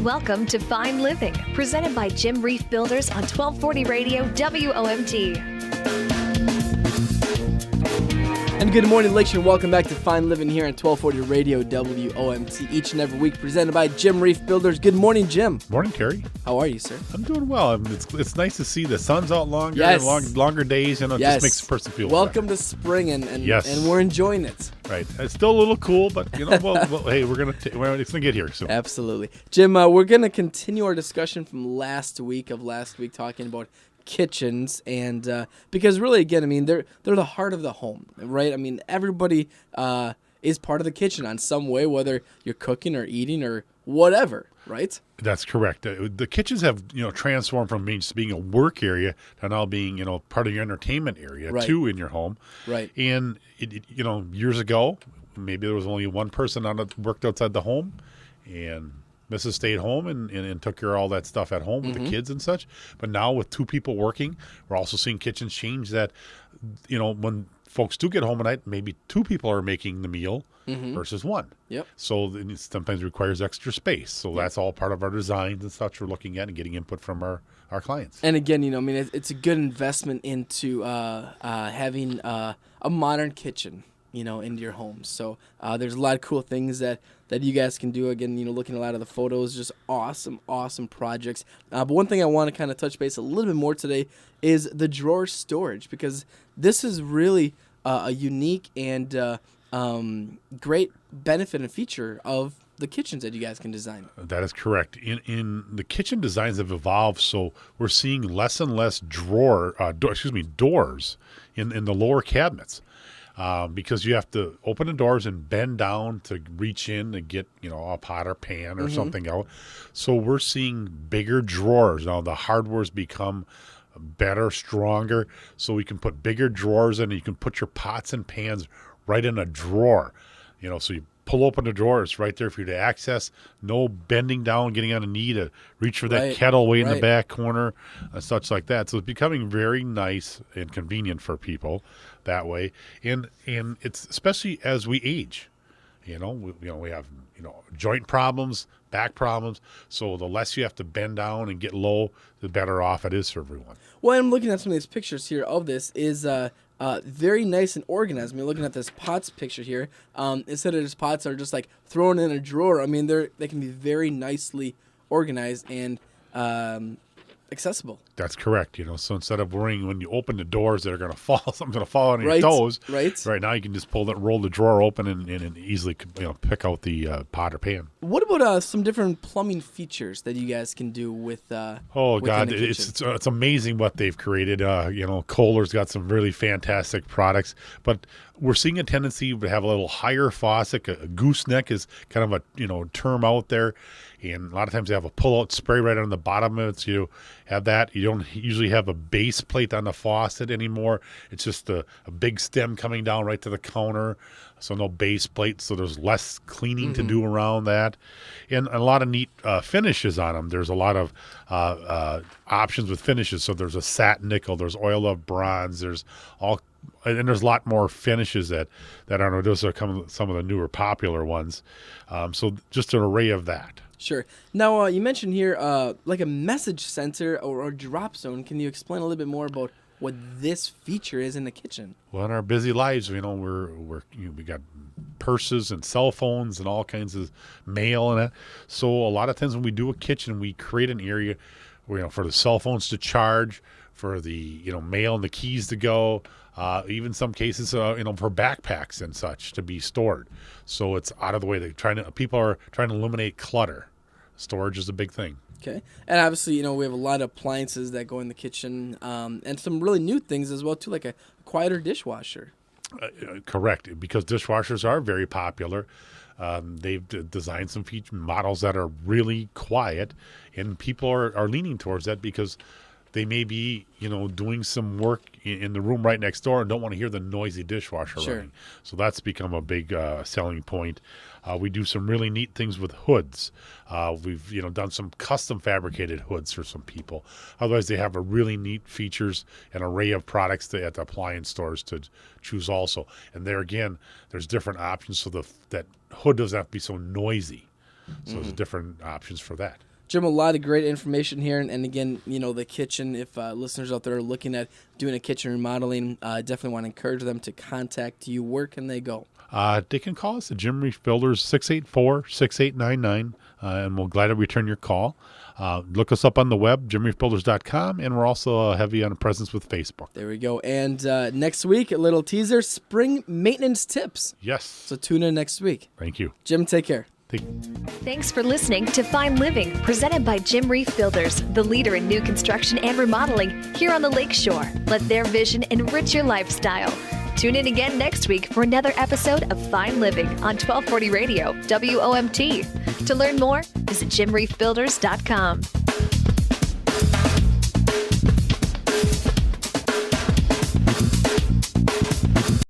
Welcome to Fine Living, presented by Jim Reif Builders on 1240 Radio WOMT. And good morning, Lakeshore, and welcome back to Fine Living here on 1240 Radio WOMT, each and every week presented by Jim Reif Builders. Good morning, Jim. Morning, Terry. How are you, sir? I'm doing well. It's nice to see the sun's out longer, Yes. and longer days, and it Yes. just makes the person feel Welcome better. to spring, and Yes. and we're enjoying it. Right. It's still a little cool, but hey, it's gonna get here soon. Absolutely. Jim, we're going to continue our discussion from last week talking about kitchens, and because really, again, I mean, they're the heart of the home, right? I mean, everybody is part of the kitchen on some way, whether you're cooking or eating or whatever, right? That's correct. The kitchens have transformed from being a work area to now being part of your entertainment area Right. too in your home. Right. And years ago, maybe there was only one person worked outside the home, and Mrs. stayed home and took care of all that stuff at home with the kids and such. But now with two people working, we're also seeing kitchens change that, when folks do get home at night, maybe two people are making the meal versus one. Yep. So it sometimes requires extra space. So that's all part of our designs and such we're looking at and getting input from our clients. And again, I mean, it's a good investment into having a modern kitchen, into your home. So there's a lot of cool things that you guys can do. Again, looking at a lot of the photos, just awesome projects. But one thing I want to kind of touch base a little bit more today is the drawer storage, because this is really a unique and great benefit and feature of the kitchens that you guys can design. That is correct. In the kitchen designs have evolved, so we're seeing less and less doors in the lower cabinets. Because you have to open the doors and bend down to reach in to get, a pot or pan or something out. So we're seeing bigger drawers. Now the hardware's become better, stronger, so we can put bigger drawers in, and you can put your pots and pans right in a drawer. So you pull open the drawer, it's right there for you to access. No bending down, getting on a knee to reach for that Right, kettle way in right. the back corner, and such like that. So it's becoming very nice and convenient for people that way. And it's especially as we age. We have joint problems, back problems. So the less you have to bend down and get low, the better off it is for everyone. Well, I'm looking at some of these pictures here of this is very nice and organized. I mean, looking at this pots picture here, instead of just pots are just like thrown in a drawer. I mean, they can be very nicely organized and accessible. That's correct. So instead of worrying when you open the doors that are going to fall, something's going to fall on your Right, toes. right. Now you can just roll the drawer open and easily pick out the pot or pan. What about some different plumbing features that you guys can do with? Oh within God, the kitchen? it's amazing what they've created. Kohler's got some really fantastic products, but we're seeing a tendency to have a little higher faucet. A gooseneck is kind of a term out there, and a lot of times they have a pull-out spray right on the bottom of it. So you have that. You don't usually have a base plate on the faucet anymore. It's just a big stem coming down right to the counter. So no base plate, so there's less cleaning to do around that. And a lot of neat finishes on them. There's a lot of options with finishes. So there's a satin nickel, there's oil of bronze, there's a lot more finishes that I don't know. Those are some of the newer popular ones. So just an array of that. Sure. Now, you mentioned here like a message sensor or drop zone. Can you explain a little bit more about what this feature is in the kitchen? Well, in our busy lives, we got purses and cell phones and all kinds of mail and that. So a lot of times when we do a kitchen, we create an area where, for the cell phones to charge, for the mail and the keys to go. Even some cases, for backpacks and such to be stored. So it's out of the way. People are trying to eliminate clutter. Storage is a big thing. Okay. And obviously, we have a lot of appliances that go in the kitchen, and some really new things as well, too, like a quieter dishwasher. Correct, because dishwashers are very popular. They've designed some models that are really quiet, and people are leaning towards that because they may be, doing some work in the room right next door and don't want to hear the noisy dishwasher Sure. running. So that's become a big selling point. We do some really neat things with hoods. We've done some custom fabricated hoods for some people. Otherwise, they have a really neat features, an array of products at the appliance stores to choose also. And there again, there's different options so that hood doesn't have to be so noisy. So there's different options for that. Jim, a lot of great information here. And again, the kitchen, if listeners out there are looking at doing a kitchen remodeling, I definitely want to encourage them to contact you. Where can they go? They can call us at Jim Reif Builders, 684-6899, and we'll gladly return your call. Look us up on the web, jimreifbuilders.com, and we're also heavy on a presence with Facebook. There we go. And next week, a little teaser, spring maintenance tips. Yes. So tune in next week. Thank you. Jim, take care. Thanks for listening to Fine Living, presented by Jim Reif Builders, the leader in new construction and remodeling here on the Lakeshore. Let their vision enrich your lifestyle. Tune in again next week for another episode of Fine Living on 1240 Radio, WOMT. To learn more, visit jimreifbuilders.com.